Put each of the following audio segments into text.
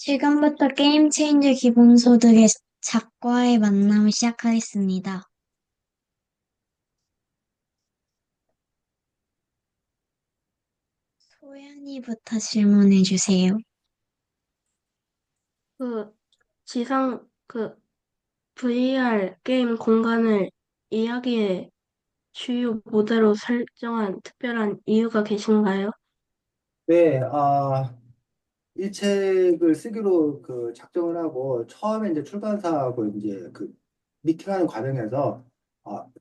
지금부터 게임 체인저 기본소득의 작과의 만남을 시작하겠습니다. 소연이부터 질문해 주세요. 그 VR 게임 공간을 이야기의 주요 모델로 설정한 특별한 이유가 계신가요? 네, 이 책을 쓰기로 작정을 하고 처음에 이제 출판사하고 이제 미팅하는 과정에서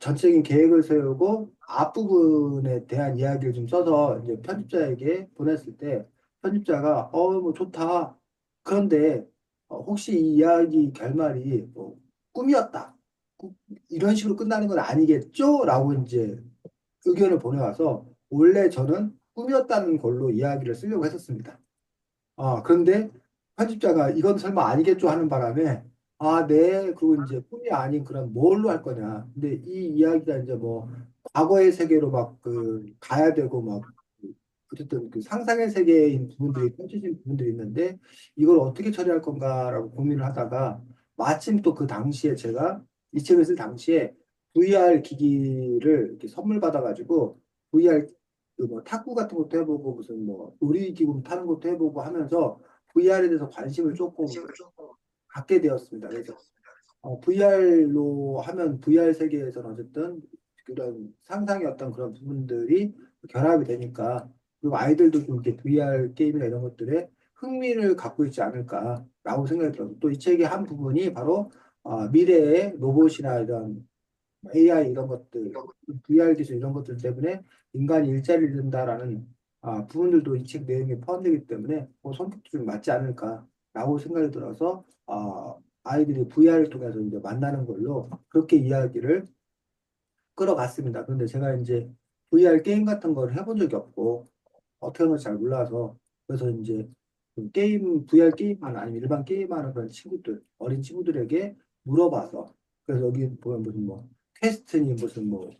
전체적인 계획을 세우고 앞부분에 대한 이야기를 좀 써서 이제 편집자에게 보냈을 때 편집자가 뭐 좋다. 그런데 혹시 이 이야기 결말이 뭐 꿈이었다. 꾸- 이런 식으로 끝나는 건 아니겠죠? 라고 이제 의견을 보내와서 원래 저는 꿈이었다는 걸로 이야기를 쓰려고 했었습니다. 그런데 편집자가 이건 설마 아니겠죠 하는 바람에 네, 그리고 이제 꿈이 아닌 그런 뭘로 할 거냐. 근데 이 이야기가 이제 뭐 과거의 세계로 막 가야 되고 막 어쨌든 상상의 세계인 부분들이 펼쳐진 부분들이 있는데 이걸 어떻게 처리할 건가라고 고민을 하다가 마침 또 그 당시에 제가 이 책을 쓸 당시에 VR 기기를 이렇게 선물 받아가지고 VR 그뭐 탁구 같은 것도 해보고 무슨 뭐 놀이기구 타는 것도 해보고 하면서 VR에 대해서 관심을 조금 갖게 되었습니다. 그래서 VR로 하면 VR 세계에서는 어쨌든 그런 상상의 어떤 그런 부분들이 결합이 되니까 그리고 아이들도 좀 이렇게 VR 게임이나 이런 것들에 흥미를 갖고 있지 않을까라고 생각이 들어요. 또 이 책의 한 부분이 바로 미래의 로봇이나 이런 AI 이런 것들, VR 기술 이런 것들 때문에 인간이 일자리를 잃는다라는 부분들도 이 책 내용에 포함되기 때문에 성격도 좀 맞지 않을까라고 생각이 들어서 아이들이 VR을 통해서 이제 만나는 걸로 그렇게 이야기를 끌어갔습니다. 그런데 제가 이제 VR 게임 같은 걸 해본 적이 없고 어떻게 하는지 잘 몰라서 그래서 이제 그 게임 VR 게임하는 아니면 일반 게임하는 그런 친구들 어린 친구들에게 물어봐서 그래서 여기 보면 무슨 뭐 퀘스트니 무슨 뭘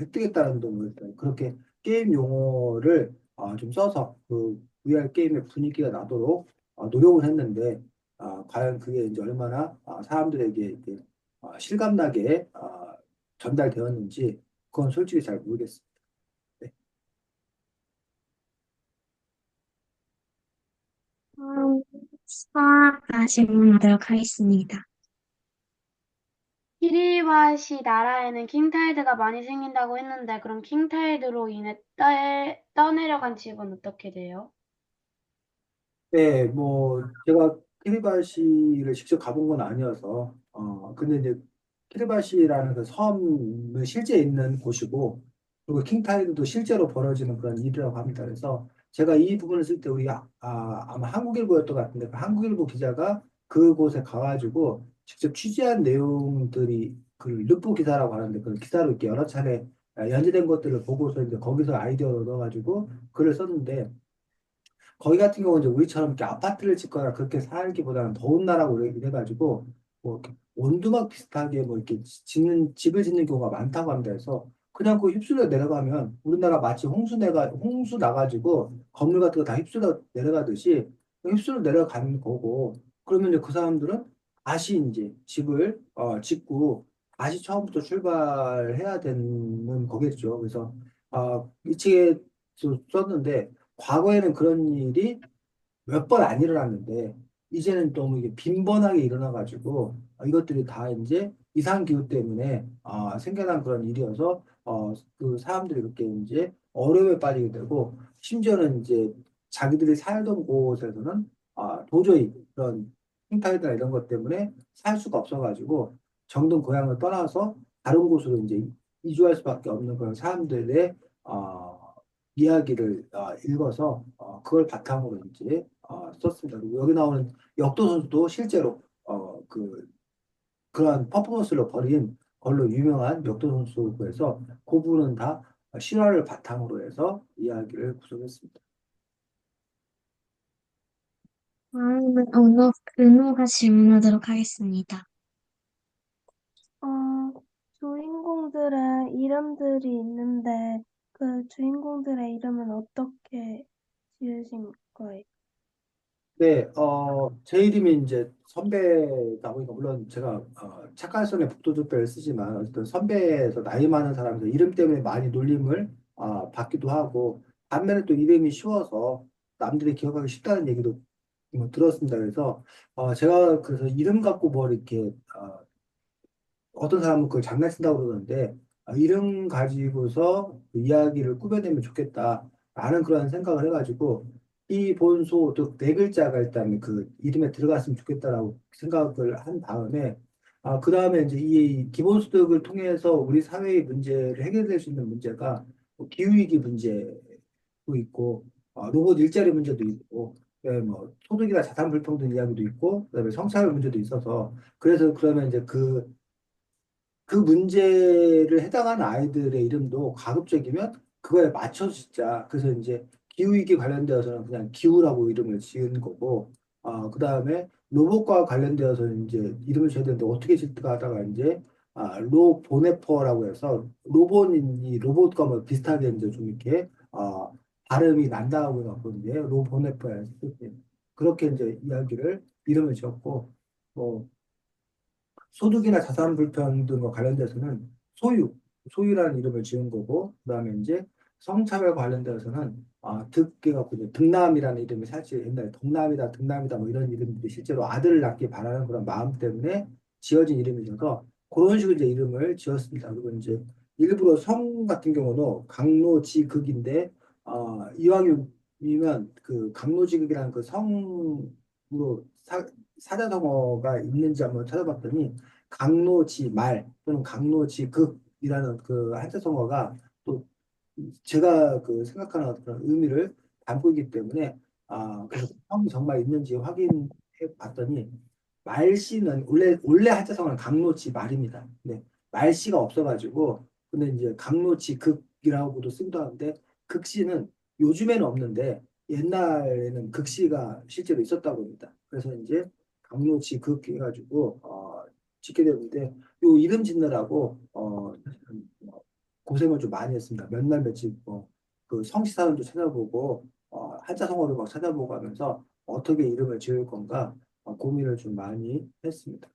획득했다는 둥뭐 일단 그렇게 게임 용어를 좀 써서 그 VR 게임의 분위기가 나도록 노력을 했는데 과연 그게 이제 얼마나 사람들에게 이렇게 실감나게 전달되었는지 그건 솔직히 잘 모르겠습니다. 네. 음, 수아가 질문하도록 하겠습니다. 키리바시 나라에는 킹타일드가 많이 생긴다고 했는데 그럼 킹타일드로 인해 떠내려간 집은 어떻게 돼요? 네, 뭐 제가 키리바시를 직접 가본 건 아니어서 근데 이제 키리바시라는 그 섬은 실제 있는 곳이고 그리고 킹타이드도 실제로 벌어지는 그런 일이라고 합니다. 그래서 제가 이 부분을 쓸 때 우리 아마 한국일보였던 것 같은데 그 한국일보 기자가 그곳에 가가지고 직접 취재한 내용들이 그 르포 기사라고 하는데 그 기사로 이렇게 여러 차례 연재된 것들을 보고서 이제 거기서 아이디어를 얻어가지고 글을 썼는데 거기 같은 경우는 이제 우리처럼 이렇게 아파트를 짓거나 그렇게 살기보다는 더운 나라고 이래가지고 뭐 이렇게 원두막 비슷하게 뭐 이렇게 집을 짓는 경우가 많다고 합니다. 그래서 그냥 그 휩쓸려 내려가면 우리나라 마치 홍수 나가지고 건물 같은 거 다 휩쓸려 내려가듯이 휩쓸려 내려가는 거고 그러면 이제 그 사람들은 다시 이제 집을 짓고 다시 처음부터 출발해야 되는 거겠죠. 그래서 이 책에 썼는데 과거에는 그런 일이 몇 번 안 일어났는데 이제는 너무 이게 빈번하게 일어나가지고 이것들이 다 이제 이상기후 때문에 생겨난 그런 일이어서 그 사람들이 그렇게 이제 어려움에 빠지게 되고 심지어는 이제 자기들이 살던 곳에서는 도저히 그런 풍타이나 이런 것 때문에 살 수가 없어가지고 정든 고향을 떠나서 다른 곳으로 이제 이주할 수밖에 없는 그런 사람들의 이야기를 읽어서 그걸 바탕으로 이제 썼습니다. 그리고 여기 나오는 역도 선수도 실제로 그러한 퍼포먼스를 벌인 걸로 유명한 역도 선수고 해서 그 부분은 다 실화를 바탕으로 해서 이야기를 구성했습니다. 다음은 은호가 질문하도록 하겠습니다. 어, 주인공들의 이름들이 있는데 그 주인공들의 이름은 어떻게 지으신 거예요? 네, 제 이름이 이제 선배다 보니까, 물론 제가, 착한 son의 북도둑배를 쓰지만, 어쨌든 선배에서 나이 많은 사람들 이름 때문에 많이 놀림을, 받기도 하고, 반면에 또 이름이 쉬워서 남들이 기억하기 쉽다는 얘기도 뭐 들었습니다. 그래서, 제가 그래서 이름 갖고 뭐 이렇게, 어떤 사람은 그걸 장난친다고 그러는데, 이름 가지고서 그 이야기를 꾸며내면 좋겠다라는 그런 생각을 해가지고, 이 본소 네 글자가 일단 그 이름에 들어갔으면 좋겠다라고 생각을 한 다음에, 그 다음에 이제 이 기본소득을 통해서 우리 사회의 문제를 해결될 수 있는 문제가 뭐 기후위기 문제도 있고, 로봇 일자리 문제도 있고, 뭐 소득이나 자산 불평등 이야기도 있고, 그다음에 성차별 문제도 있어서, 그래서 그러면 이제 그 문제를 해당하는 아이들의 이름도 가급적이면 그거에 맞춰 짓자. 그래서 이제 기후위기 관련되어서는 그냥 기후라고 이름을 지은 거고, 그다음에 로봇과 관련되어서 이제 이름을 줘야 되는데 어떻게 짓까 하다가 이제, 로보네퍼라고 해서 로봇이 로봇과 뭐 비슷하게 이제 좀 이렇게, 발음이 난다고 해갖고 로보네퍼야. 그렇게 이제 이름을 지었고, 뭐, 소득이나 자산 불평등과 관련돼서는 소유, 소유라는 이름을 지은 거고, 그다음에 이제 성차별과 관련돼서는 득게 갖고 이제 득남이라는 이름이 사실 옛날에 덕남이다, 득남이다 뭐 이런 이름들이 실제로 아들을 낳기 바라는 그런 마음 때문에 지어진 이름이셔서 그런 식으로 이제 이름을 지었습니다. 그리고 이제 일부러 성 같은 경우는 강로지극인데, 이왕이면 그 강로지극이라는 그 성으로 사자성어가 있는지 한번 찾아봤더니 강로지 말 또는 강로지 극이라는 그 한자성어가 또 제가 그 생각하는 그런 의미를 담고 있기 때문에, 그래서 성이 정말 있는지 확인해 봤더니 말씨는 원래 한자성어는 강로지 말입니다. 근데 말씨가 없어가지고, 근데 이제 강로지 극이라고도 쓰기도 하는데, 극씨는 요즘에는 없는데 옛날에는 극씨가 실제로 있었다고 합니다. 그래서 이제 강로지 극 해가지고 짓게 되는데, 요 이름 짓느라고 고생을 좀 많이 했습니다. 몇 날 며칠 그 성시사전도 찾아보고, 한자 성어도 막 찾아보고 하면서 어떻게 이름을 지을 건가 고민을 좀 많이 했습니다.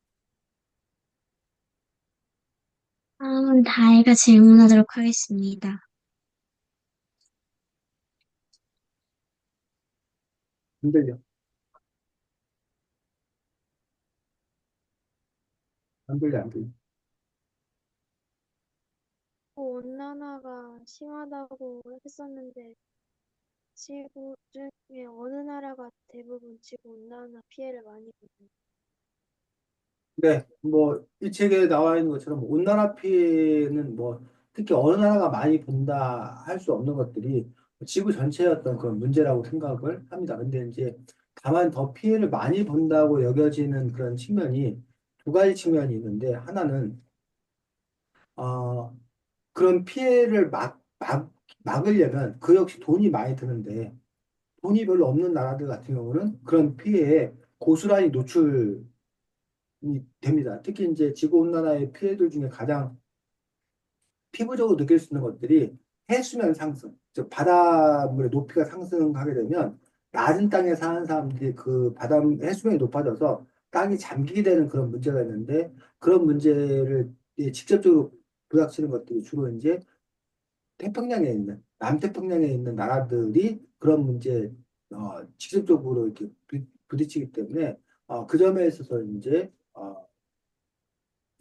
다음은 다혜가 질문하도록 하겠습니다. 안 들려, 안 들려, 안 들려. 온난화가 심하다고 했었는데 지구 중에 어느 나라가 대부분 지구 온난화 피해를 많이 보나요? 네, 뭐 이 책에 나와 있는 것처럼 온난화 피해는 뭐 특히 어느 나라가 많이 본다 할 수 없는 것들이 지구 전체의 어떤 그런 문제라고 생각을 합니다. 근데 이제 다만 더 피해를 많이 본다고 여겨지는 그런 측면이 두 가지 측면이 있는데, 하나는 어, 그런 피해를 막으려면 그 역시 돈이 많이 드는데, 돈이 별로 없는 나라들 같은 경우는 그런 피해에 고스란히 노출이 됩니다. 특히 이제 지구온난화의 피해들 중에 가장 피부적으로 느낄 수 있는 것들이 해수면 상승, 즉 바닷물의 높이가 상승하게 되면 낮은 땅에 사는 사람들이 그 바다 해수면이 높아져서 땅이 잠기게 되는 그런 문제가 있는데, 그런 문제를 직접적으로 부닥치는 것들이 주로 이제 태평양에 있는 남태평양에 있는 나라들이 그런 문제에 직접적으로 이렇게 부딪히기 때문에, 그 점에 있어서 이제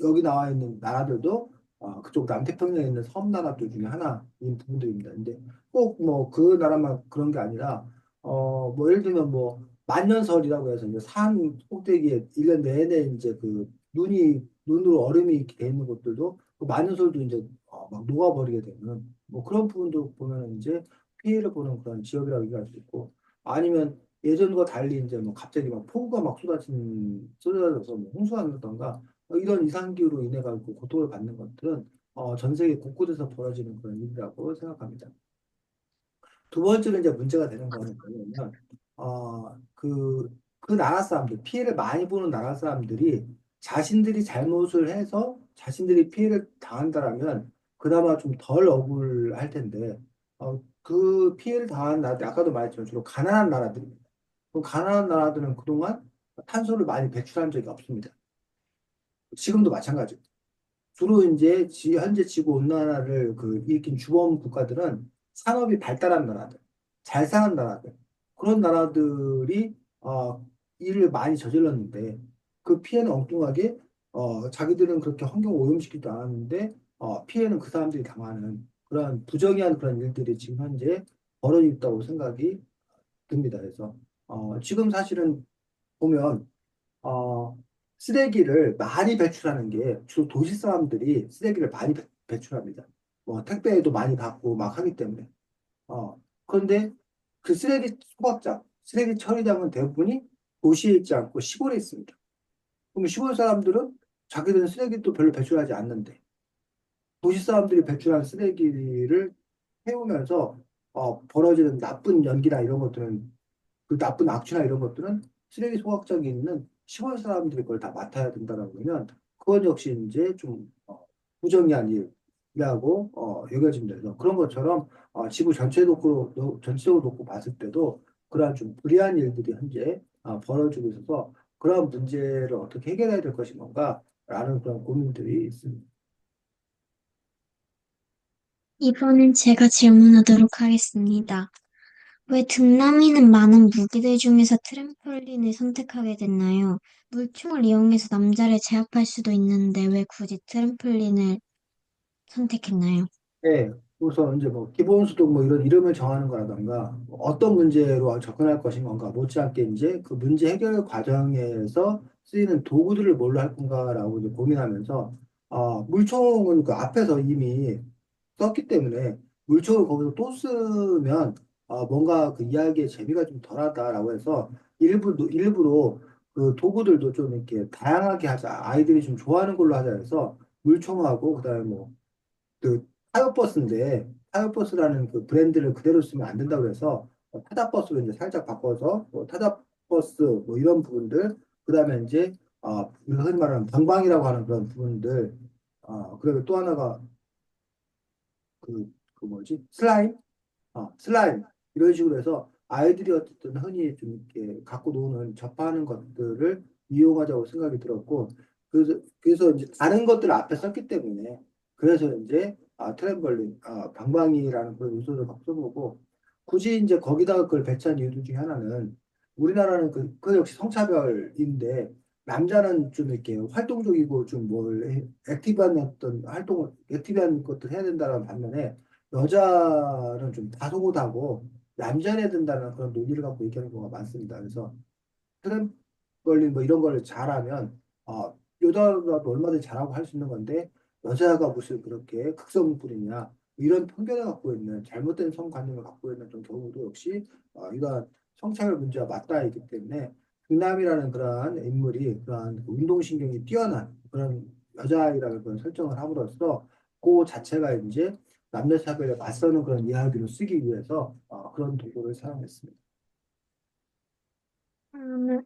여기 나와 있는 나라들도 그쪽 남태평양에 있는 섬 나라들 중에 하나인 부분들입니다. 근데 꼭 뭐 그 나라만 그런 게 아니라, 뭐 예를 들면 뭐 만년설이라고 해서 이제 산 꼭대기에 1년 내내 이제 그 눈으로 얼음이 이렇게 돼 있는 곳들도 그 만년설도 이제 막 녹아버리게 되는 뭐 그런 부분도 보면 이제 피해를 보는 그런 지역이라고 얘기할 수 있고, 아니면 예전과 달리 이제 뭐 갑자기 막 폭우가 막 쏟아져서 뭐 홍수가 났던가, 이런 이상기후로 인해 가지고 고통을 받는 것들은 전 세계 곳곳에서 벌어지는 그런 일이라고 생각합니다. 두 번째로 이제 문제가 되는 거는 뭐냐면, 그 나라 사람들, 피해를 많이 보는 나라 사람들이 자신들이 잘못을 해서 자신들이 피해를 당한다라면 그나마 좀 덜 억울할 텐데, 그 피해를 당한 나라들, 아까도 말했지만 주로 가난한 나라들입니다. 그럼 가난한 나라들은 그동안 탄소를 많이 배출한 적이 없습니다. 지금도 마찬가지입니다. 주로 이제 현재 지구 온난화를 일으킨 주범 국가들은 산업이 발달한 나라들, 잘 사는 나라들, 그런 나라들이 일을 많이 저질렀는데 그 피해는 엉뚱하게 자기들은 그렇게 환경 오염시키지도 않았는데 피해는 그 사람들이 당하는 그런 부정의한 그런 일들이 지금 현재 벌어지고 있다고 생각이 듭니다. 그래서 지금 사실은 보면 어, 쓰레기를 많이 배출하는 게 주로 도시 사람들이 쓰레기를 많이 배출합니다. 뭐 택배에도 많이 받고 막 하기 때문에. 그런데 그 쓰레기 소각장, 쓰레기 처리장은 대부분이 도시에 있지 않고 시골에 있습니다. 그럼 시골 사람들은 자기들은 쓰레기도 별로 배출하지 않는데 도시 사람들이 배출한 쓰레기를 태우면서 벌어지는 나쁜 연기나 이런 것들은 그 나쁜 악취나 이런 것들은 쓰레기 소각장에 있는 시골 사람들이 그걸 다 맡아야 된다는 거면 그건 역시 이제 좀 부정의한 일이라고 여겨집니다. 그래서 그런 것처럼 지구 전체적으로 놓고 봤을 때도 그러한 좀 불리한 일들이 현재 벌어지고 있어서 그러한 문제를 어떻게 해결해야 될 것인 건가라는 그런 고민들이 있습니다. 이번엔 제가 질문하도록 하겠습니다. 왜 등남이는 많은 무기들 중에서 트램펄린을 선택하게 됐나요? 물총을 이용해서 남자를 제압할 수도 있는데 왜 굳이 트램펄린을 선택했나요? 네, 우선 이제 뭐 기본소득 뭐 이런 이름을 정하는 거라던가 뭐 어떤 문제로 접근할 것인 건가 못지않게 이제 그 문제 해결 과정에서 쓰이는 도구들을 뭘로 할 건가라고 이제 고민하면서 물총은 그 앞에서 이미 썼기 때문에 물총을 거기서 또 쓰면 뭔가 그 이야기의 재미가 좀 덜하다라고 해서 일부러 그 도구들도 좀 이렇게 다양하게 하자 아이들이 좀 좋아하는 걸로 하자 해서 물총하고 그다음에 그 타요버스인데 타요버스라는 그 브랜드를 그대로 쓰면 안 된다고 해서 타다버스로 이제 살짝 바꿔서 타다버스 뭐 이런 부분들 그다음에 이제 우리가 흔히 말하는 방방이라고 하는 그런 부분들 그리고 또 하나가 그 뭐지 슬라임 슬라임 이런 식으로 해서 아이들이 어쨌든 흔히 좀 이렇게 갖고 노는 접하는 것들을 이용하자고 생각이 들었고 그래서 이제 다른 것들을 앞에 썼기 때문에 그래서 이제 트램벌린 방방이라는 그런 요소를 갖고 써보고 굳이 이제 거기다가 그걸 배치한 이유 중에 하나는 우리나라는 그 역시 성차별인데 남자는 좀 이렇게 활동적이고 좀 뭘 액티브한 어떤 활동을 액티브한 것들 해야 된다는 반면에 여자는 좀 다소곳하고 얌전해야 된다는 그런 논의를 갖고 얘기하는 경우가 많습니다. 그래서 트램펄린 뭐 이런 걸 잘하면 여자라도 얼마든지 잘하고 할 수 있는 건데 여자가 무슨 그렇게 극성을 부리냐 이런 편견을 갖고 있는 잘못된 성관념을 갖고 있는 좀 경우도 역시 이러한 성차별 문제와 맞닿아 있기 때문에 강남이라는 그러한 인물이 그러한 그 운동신경이 뛰어난 그런 여자아이라는 그런 설정을 함으로써 그 자체가 이제 남녀 차별에 맞서는 그런 이야기로 쓰기 위해서 그런 도구를 사용했습니다. 다음은,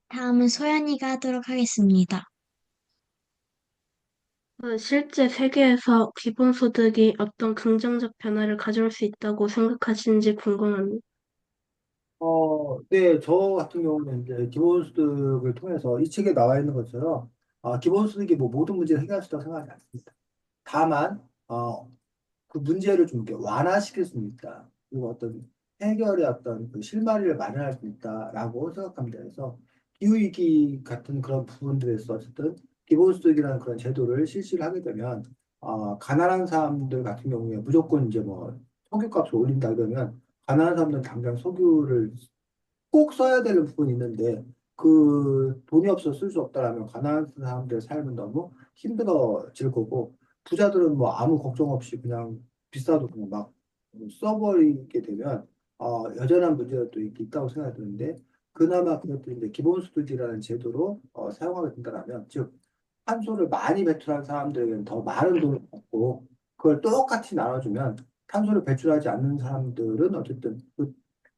다음은 소연이가 하도록 하겠습니다. 실제 세계에서 기본소득이 어떤 긍정적 변화를 가져올 수 있다고 생각하시는지 궁금합니다. 네, 저 같은 경우는 이제 기본소득을 통해서 이 책에 나와 있는 것처럼 기본소득이 뭐 모든 문제를 해결할 수 있다고 생각하지 않습니다. 다만 그 문제를 좀 이렇게 완화시킬 수 있다. 그리고 어떤 해결의 어떤 그 실마리를 마련할 수 있다라고 생각합니다. 그래서 기후위기 같은 그런 부분들에서 어쨌든 기본소득이라는 그런 제도를 실시를 하게 되면 가난한 사람들 같은 경우에 무조건 이제 뭐 석유값을 올린다 그러면 가난한 사람들은 당장 석유를 꼭 써야 되는 부분이 있는데 그 돈이 없어서 쓸 수 없다라면 가난한 사람들의 삶은 너무 힘들어질 거고 부자들은 뭐 아무 걱정 없이 그냥 비싸도 그냥 막 써버리게 되면 여전한 문제가 또 있다고 생각이 드는데 그나마 그것들이 이제 기본소득이라는 제도로 사용하게 된다면 즉 탄소를 많이 배출한 사람들에게는 더 많은 돈을 받고 그걸 똑같이 나눠주면 탄소를 배출하지 않는 사람들은 어쨌든 그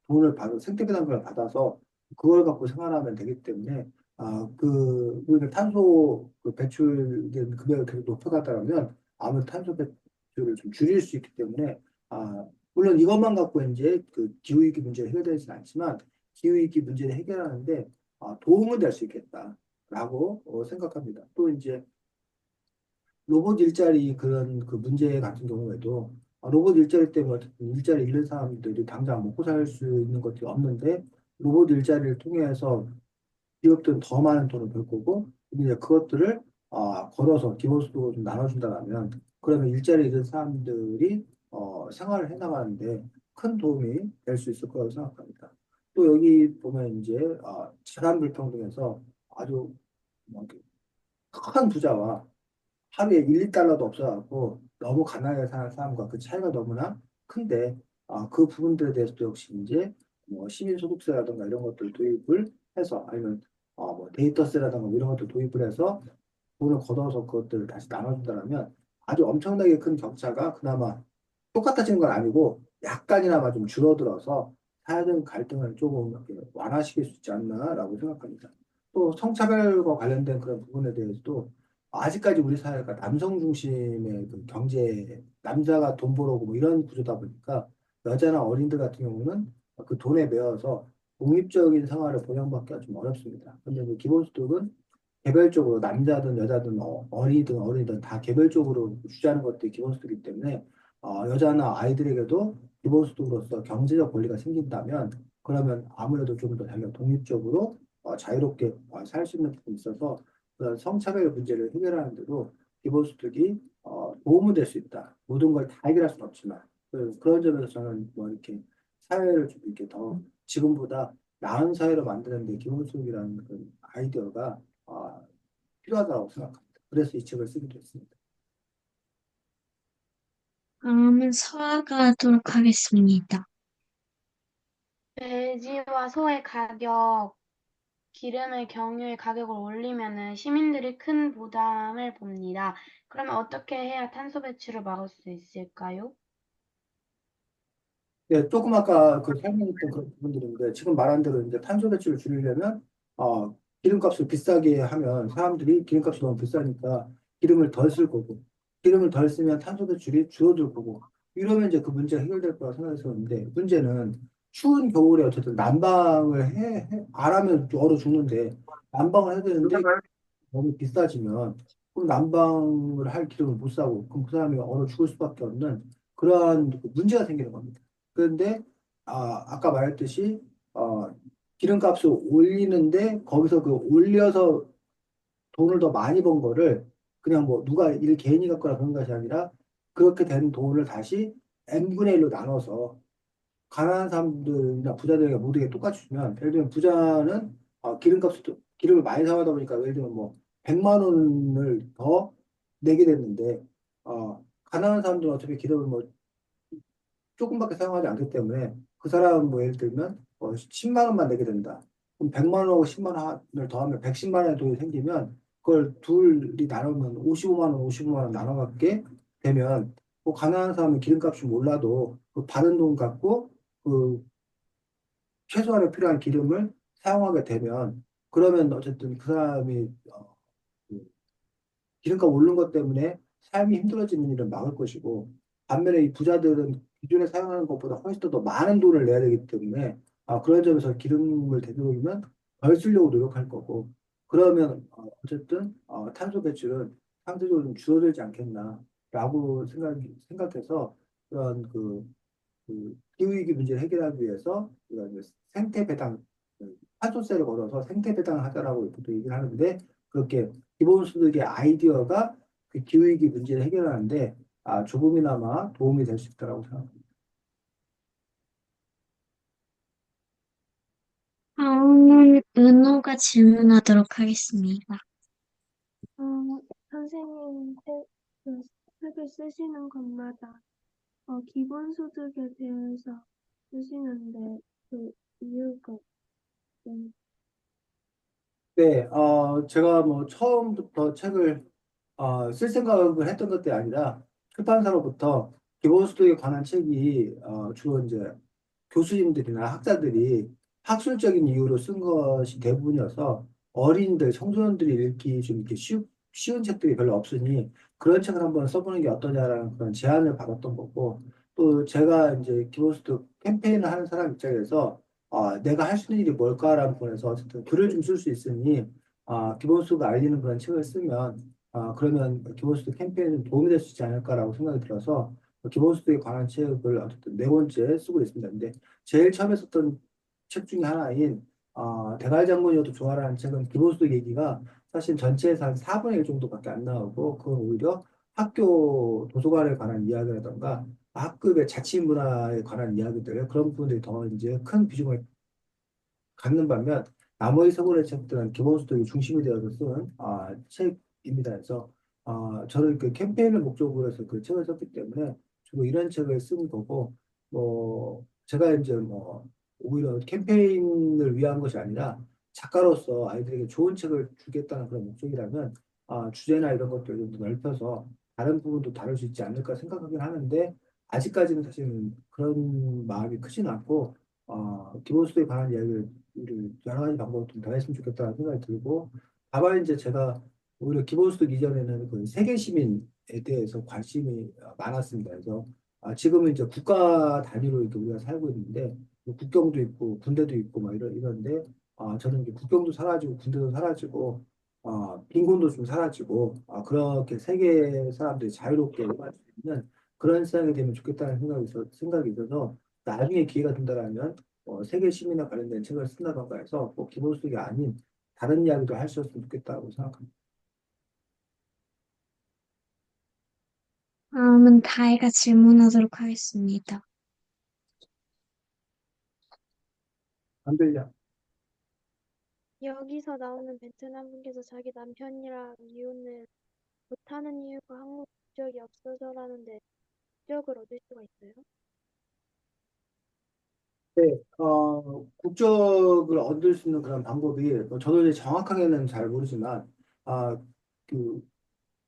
돈을 생태계단을 받아서 그걸 갖고 생활하면 되기 때문에 우리가 탄소 그 배출된 금액을 계속 높여가다면 아무래도 탄소 배출을 좀 줄일 수 있기 때문에 물론 이것만 갖고 이제 그 기후위기 문제가 해결되지는 않지만 기후위기 문제를 해결하는데 도움은 될 수 있겠다라고 생각합니다. 또 이제 로봇 일자리 그런 그 문제 같은 경우에도 로봇 일자리 때문에 어쨌든 일자리 잃는 사람들이 당장 먹고 살 수 있는 것들이 없는데 로봇 일자리를 통해서 기업들은 더 많은 돈을 벌 거고 이제 그것들을 걸어서 기본소득으로 좀 나눠준다면 그러면 일자리 잃은 사람들이 생활을 해나가는데 큰 도움이 될 수 있을 거라고 생각합니다. 또 여기 보면 이제 재난 불평등에서 아주 뭐큰 부자와 하루에 1, 2달러도 없어갖고 너무 가난하게 사는 사람과 그 차이가 너무나 큰데 그 부분들에 대해서도 역시 이제 뭐 시민소득세라든가 이런 것들 도입을 해서 아니면 뭐 데이터세라든가 뭐 이런 것들 도입을 해서 돈을 걷어서 그것들을 다시 나눠준다면 아주 엄청나게 큰 격차가 그나마 똑같아지는 건 아니고 약간이나마 좀 줄어들어서 사회적 갈등을 조금 이렇게 완화시킬 수 있지 않나라고 생각합니다. 또 성차별과 관련된 그런 부분에 대해서도 아직까지 우리 사회가 남성 중심의 그 경제, 남자가 돈 벌어오고 뭐 이런 구조다 보니까 여자나 어린이들 같은 경우는 그 돈에 매여서 독립적인 생활을 보장받기가 좀 어렵습니다. 근데 그 기본소득은 개별적으로 남자든 여자든 어린이든 다 개별적으로 주장하는 것들이 기본소득이기 때문에 여자나 아이들에게도 기본소득으로서 경제적 권리가 생긴다면 그러면 아무래도 좀 더 자기가 독립적으로 자유롭게 살 수 있는 부분이 있어서 그런 성차별 문제를 해결하는데도 기본소득이 도움은 될 수 있다. 모든 걸 다 해결할 수는 없지만 그런 점에서 저는 뭐 이렇게 사회를 좀 이렇게 더 지금보다 나은 사회로 만드는 데 기본소득이라는 그 아이디어가 필요하다고 생각합니다. 그래서 이 책을 쓰기도 했습니다. 다음은 서아가 하도록 하겠습니다. 돼지와 소의 가격, 기름의 경유의 가격을 올리면은 시민들이 큰 부담을 봅니다. 그러면 어떻게 해야 탄소 배출을 막을 수 있을까요? 네, 조금 아까 그 설명했던 그런 부분들인데 지금 말한 대로 이제 탄소 배출을 줄이려면 기름값을 비싸게 하면 사람들이 기름값이 너무 비싸니까 기름을 덜 쓸 거고 기름을 덜 쓰면 탄소 배출이 줄어들 거고 이러면 이제 그 문제가 해결될 거라 생각했었는데 문제는 추운 겨울에 어쨌든 난방을 안 하면 얼어 죽는데 난방을 해야 되는데 너무 비싸지면 그럼 난방을 할 기름을 못 사고 그럼 그 사람이 얼어 죽을 수밖에 없는 그러한 그 문제가 생기는 겁니다. 그런데 아까 말했듯이 기름값을 올리는데 거기서 그 올려서 돈을 더 많이 번 거를 그냥 뭐 누가 일 개인이 갖거나 그런 것이 아니라 그렇게 된 돈을 다시 n분의 1로 나눠서 가난한 사람들이나 부자들에게 모두에게 똑같이 주면 예를 들면 부자는 기름값을 기름을 많이 사용하다 보니까 예를 들면 뭐 100만 원을 더 내게 됐는데 가난한 사람들은 어차피 기름을 뭐 조금밖에 사용하지 않기 때문에 그 사람은 뭐 예를 들면 10만 원만 내게 된다. 그럼 100만 원하고 10만 원을 더하면 110만 원의 돈이 생기면 그걸 둘이 나누면 55만 원, 55만 원 나눠 갖게 되면 뭐 가난한 사람은 기름값이 몰라도 그 받은 돈 갖고 그 최소한의 필요한 기름을 사용하게 되면 그러면 어쨌든 그 사람이 그 기름값 오르는 것 때문에 삶이 힘들어지는 일을 막을 것이고 반면에 이 부자들은 기존에 사용하는 것보다 훨씬 더 많은 돈을 내야 되기 때문에 그런 점에서 기름을 되도록이면 덜 쓰려고 노력할 거고 그러면 어쨌든 탄소 배출은 상대적으로 좀 줄어들지 않겠나라고 생각해서 그런 그 기후위기 문제를 해결하기 위해서 우리가 이제 생태 배당, 탄소세를 걸어서 생태 배당을 하자라고 보통 얘기를 하는데 그렇게 기본소득의 아이디어가 그 기후위기 문제를 해결하는데 조금이나마 도움이 될 수 있다고 생각합니다. 다음은 은호가 질문하도록 하겠습니다. 어, 선생님 그 책을 쓰시는 것마다 기본소득에 대해서 쓰시는데 그 이유가 좀 네, 제가 뭐 처음부터 책을 쓸 생각을 했던 것이 아니라 출판사로부터 기본소득에 관한 책이 주로 이제 교수님들이나 학자들이 학술적인 이유로 쓴 것이 대부분이어서 어린이들, 청소년들이 읽기 좀 이렇게 쉬운 책들이 별로 없으니 그런 책을 한번 써보는 게 어떠냐라는 그런 제안을 받았던 거고 또 제가 이제 기본소득 캠페인을 하는 사람 입장에서 내가 할 수 있는 일이 뭘까라는 부분에서 어쨌든 글을 좀 쓸 수 있으니 기본소득 알리는 그런 책을 쓰면 그러면 기본소득 캠페인에 좀 도움이 될 수 있지 않을까라고 생각이 들어서 기본소득에 관한 책을 어쨌든 네 번째 쓰고 있습니다. 근데 제일 처음에 썼던 책 중에 하나인 대갈 장군이어도 좋아라는 책은 기본소득 얘기가 사실 전체에서 한 4분의 1 정도밖에 안 나오고 그건 오히려 학교 도서관에 관한 이야기라던가 학급의 자치 문화에 관한 이야기들 그런 부분들이 더 이제 큰 비중을 갖는 반면 나머지 세 권의 책들은 기본소득이 중심이 되어서 쓴 책입니다. 그래서 저는 그 캠페인을 목적으로 해서 그 책을 썼기 때문에 주로 이런 책을 쓴 거고 뭐 제가 이제 뭐 오히려 캠페인을 위한 것이 아니라 작가로서 아이들에게 좋은 책을 주겠다는 그런 목적이라면 주제나 이런 것들을 좀 더 넓혀서 다른 부분도 다룰 수 있지 않을까 생각하긴 하는데 아직까지는 사실은 그런 마음이 크진 않고 기본소득에 관한 이야기를 여러 가지 방법으로 좀 더 했으면 좋겠다는 생각이 들고 다만 이제 제가 오히려 기본소득 이전에는 그 세계 시민에 대해서 관심이 많았습니다. 그래서 지금은 이제 국가 단위로 이렇게 우리가 살고 있는데 뭐 국경도 있고 군대도 있고 막 이런데 저는 이제 국경도 사라지고 군대도 사라지고 빈곤도 좀 사라지고 그렇게 세계 사람들이 자유롭게 살수 있는 그런 세상이 되면 좋겠다는 생각이 있어서 나중에 기회가 된다라면 세계 시민에 관련된 책을 쓴다던가 해서 꼭 기본소득이 아닌 다른 이야기도 할 수 있으면 좋겠다고 생각합니다. 다음은 다이가 질문하도록 하겠습니다. 안 들려. 여기서 나오는 베트남 분께서 자기 남편이랑 이혼을 못하는 이유가 한국 국적이 없어서라는데 국적을 얻을 수가 있어요? 네, 국적을 얻을 수 있는 그런 방법이 저도 이제 정확하게는 잘 모르지만 그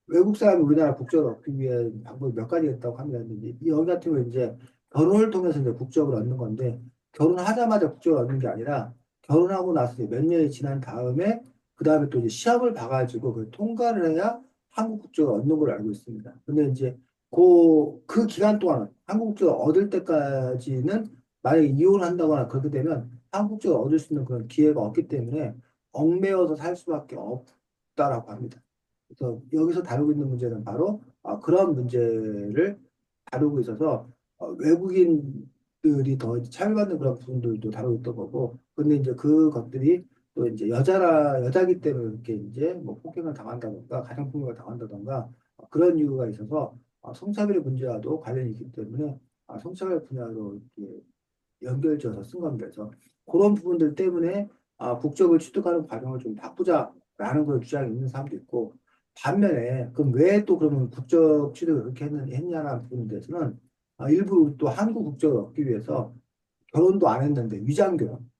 외국 사람이 우리나라 국적을 얻기 위해 방법이 몇 가지가 있다고 합니다. 근데 여기 같은 경우 이제 결혼을 통해서 이제 국적을 얻는 건데 결혼하자마자 국적을 얻는 게 아니라 결혼하고 나서 이제 몇 년이 지난 다음에 그 다음에 또 이제 시험을 봐가지고 그 통과를 해야 한국 국적을 얻는 걸로 알고 있습니다. 근데 이제 그 기간 동안 한국 국적을 얻을 때까지는 만약에 이혼을 한다거나 그렇게 되면 한국 국적을 얻을 수 있는 그런 기회가 없기 때문에 얽매여서 살 수밖에 없다라고 합니다. 그래서 여기서 다루고 있는 문제는 바로 그런 문제를 다루고 있어서 외국인들이 더 차별받는 그런 부분들도 다루고 있던 거고 근데 이제 그것들이 또 이제 여자기 때문에 이렇게 이제 뭐 폭행을 당한다던가 가정폭력을 당한다던가 그런 이유가 있어서 성차별의 문제와도 관련이 있기 때문에 성차별 분야로 이렇게 연결지어서 쓴 겁니다. 그래서 그런 부분들 때문에 국적을 취득하는 과정을 좀 바꾸자라는 그런 주장이 있는 사람도 있고 반면에 그럼 왜 또 그러면 국적 취득을 그렇게 했냐는 부분에 대해서는 일부 우리 또 한국 국적을 얻기 위해서 결혼도 안 했는데 위장결혼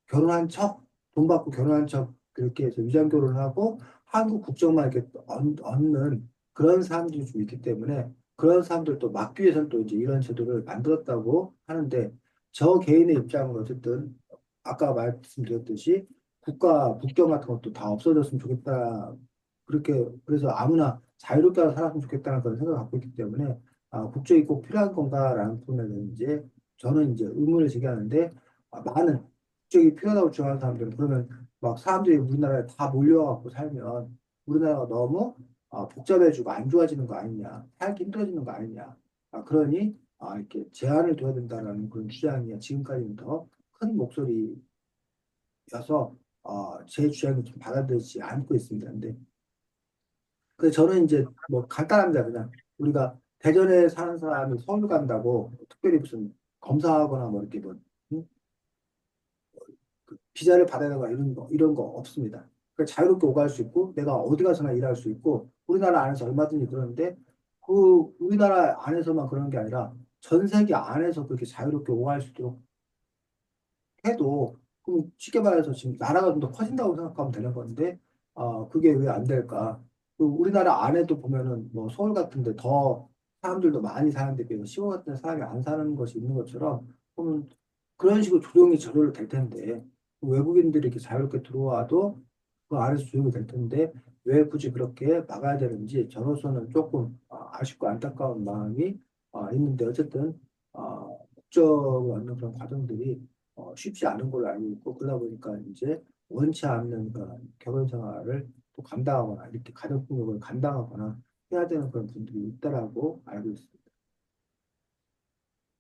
결혼한 척, 돈 받고 결혼한 척 그렇게 해서 위장 결혼을 하고 한국 국적만 이렇게 얻는 그런 사람들이 좀 있기 때문에 그런 사람들도 막기 위해서는 또 이제 이런 제도를 만들었다고 하는데 저 개인의 입장은 어쨌든 아까 말씀드렸듯이 국가 국경 같은 것도 다 없어졌으면 좋겠다. 그렇게 그래서 아무나 자유롭게 살았으면 좋겠다는 그런 생각을 갖고 있기 때문에 국적이 꼭 필요한 건가라는 부분에는 이제 저는 이제 의문을 제기하는데 많은 국적이 필요하다고 주장하는 사람들은 그러면 막 사람들이 우리나라에 다 몰려와갖고 살면 우리나라가 너무 복잡해지고 안 좋아지는 거 아니냐, 살기 힘들어지는 거 아니냐. 그러니 이렇게 제한을 둬야 된다는 그런 주장이 지금까지는 더 큰 목소리여서 제 주장이 좀 받아들이지 않고 있습니다. 근데 저는 이제 뭐 간단합니다. 그냥 우리가 대전에 사는 사람이 서울 간다고 특별히 무슨 검사하거나 뭐 이렇게 뭐 응? 비자를 받아야 되거나 이런 거 없습니다. 그러니까 자유롭게 오갈 수 있고 내가 어디 가서나 일할 수 있고 우리나라 안에서 얼마든지 그러는데 그 우리나라 안에서만 그러는 게 아니라 전 세계 안에서 그렇게 자유롭게 오갈 수 있도록 해도 그럼 쉽게 말해서 지금 나라가 좀 더 커진다고 생각하면 되는 건데 그게 왜 안 될까? 우리나라 안에도 보면은 뭐 서울 같은데 더 사람들도 많이 사는데 비해서 시골 같은 데 사람이 안 사는 것이 있는 것처럼 그러면 그런 식으로 조정이 저절로 될 텐데 외국인들이 이렇게 자유롭게 들어와도 그 안에서 조정이 될 텐데 왜 굳이 그렇게 막아야 되는지 저로서는 조금 아쉽고 안타까운 마음이 있는데 어쨌든 국적을 얻는 그런 과정들이 쉽지 않은 걸로 알고 있고 그러다 보니까 이제 원치 않는 결혼 생활을 또 감당하거나 이렇게 가정폭력을 감당하거나 해야 되는 그런 분들이 있다라고 알고 있습니다.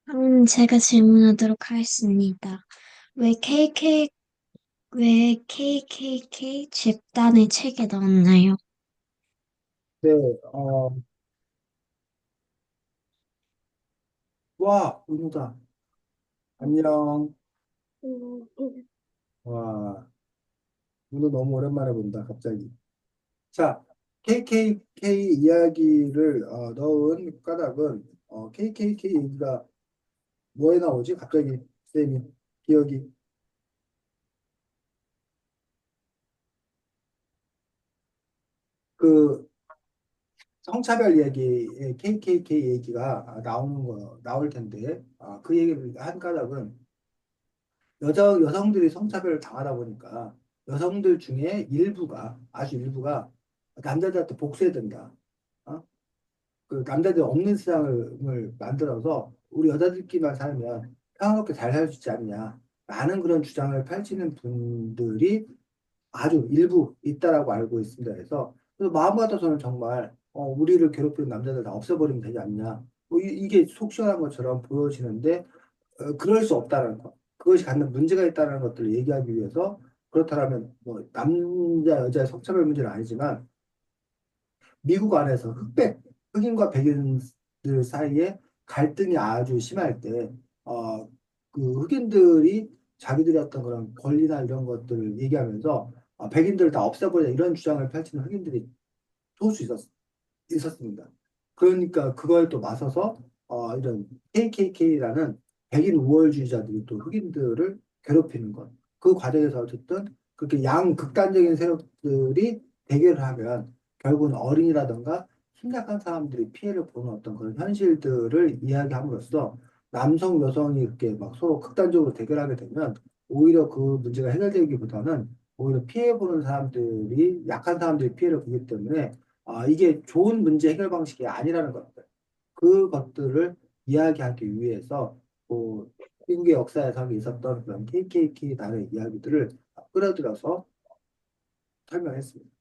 그럼 제가 질문하도록 하겠습니다. 왜 KK, 왜 KKK 집단의 책에 넣었나요? 네, 와, 은우다. 안녕. 음, 와, 은우 너무 오랜만에 본다, 갑자기. 자, KKK 이야기를 넣은 까닭은 KKK 얘기가 뭐에 나오지? 갑자기 쌤이 기억이 그 성차별 얘기에 KKK 얘기가 나올 텐데 그 얘기를 한 까닭은 여성들이 성차별을 당하다 보니까 여성들 중에 아주 일부가 남자들한테 복수해야 된다. 어? 그 남자들 없는 세상을 만들어서 우리 여자들끼리만 살면 평화롭게 잘 살 수 있지 않냐. 라는 그런 주장을 펼치는 분들이 아주 일부 있다라고 알고 있습니다. 그래서 마음 같아서는 정말 우리를 괴롭히는 남자들 다 없애버리면 되지 않냐. 뭐 이게 속 시원한 것처럼 보여지는데 그럴 수 없다는 것. 그것이 갖는 문제가 있다는 것들을 얘기하기 위해서 그렇다면 뭐 남자 여자의 성차별 문제는 아니지만 미국 안에서 흑인과 백인들 사이에 갈등이 아주 심할 때, 그 흑인들이 자기들의 어떤 그런 권리나 이런 것들을 얘기하면서 백인들을 다 없애버리자 이런 주장을 펼치는 흑인들이 소수 있었습니다. 그러니까 그거에 또 맞서서 이런 KKK라는 백인 우월주의자들이 또 흑인들을 괴롭히는 것. 그 과정에서 어쨌든 그렇게 양극단적인 세력들이 대결을 하면 결국은 어린이라든가 심각한 사람들이 피해를 보는 어떤 그런 현실들을 이야기함으로써 남성, 여성이 이렇게 막 서로 극단적으로 대결하게 되면 오히려 그 문제가 해결되기보다는 오히려 피해보는 사람들이 약한 사람들이 피해를 보기 때문에 이게 좋은 문제 해결 방식이 아니라는 것들. 그것들을 이야기하기 위해서 뭐 미국의 역사에서 있었던 그런 KKK 단의 이야기들을 끌어들여서 설명했습니다.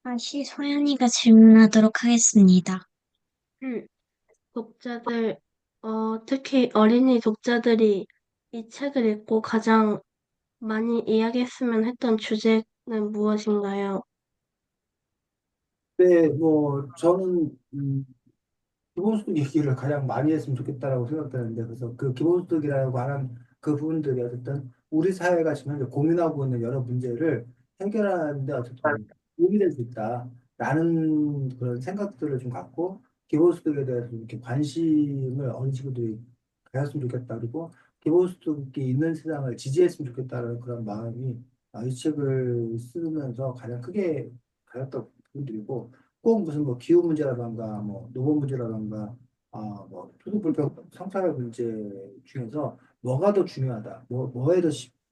다시 소연이가 질문하도록 하겠습니다. 음, 특히 어린이 독자들이 이 책을 읽고 가장 많이 이야기했으면 했던 주제는 무엇인가요? 네, 뭐 저는 기본소득 얘기를 가장 많이 했으면 좋겠다라고 생각되는데 그래서 그 기본소득이라고 하는 그 부분들이 어쨌든 우리 사회가 지금 현재 고민하고 있는 여러 문제를 해결하는데 어쨌든 도움이 될 수 있다라는 그런 생각들을 좀 갖고 기본소득에 대해서 이렇게 관심을 어린 친구들이 가졌으면 좋겠다 그리고 기본소득이 있는 세상을 지지했으면 좋겠다는 그런 마음이 이 책을 쓰면서 가장 크게 가졌던 부분들이고 꼭 무슨 뭐 기후 문제라던가 뭐 노무 문제라던가 뭐 소득불평 성차별 문제 중에서 뭐가 더 중요하다 뭐에 더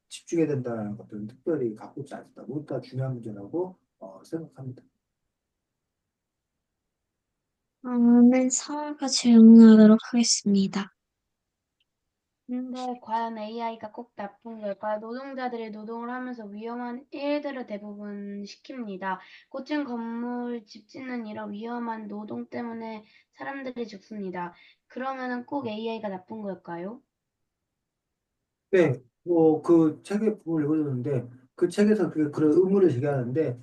집중해야 된다는 것들은 특별히 갖고 있지 않습니다. 모두 다 중요한 문제라고 생각합니다. 다음은 서아가 질문하도록 하겠습니다. 근데 과연 AI가 꼭 나쁜 걸까요? 노동자들이 노동을 하면서 위험한 일들을 대부분 시킵니다. 고층 건물 집 짓는 이런 위험한 노동 때문에 사람들이 죽습니다. 그러면은 꼭 AI가 나쁜 걸까요? 네, 뭐 그 책의 부분을 읽어줬는데 그 책에서 그런 의문을 제기하는데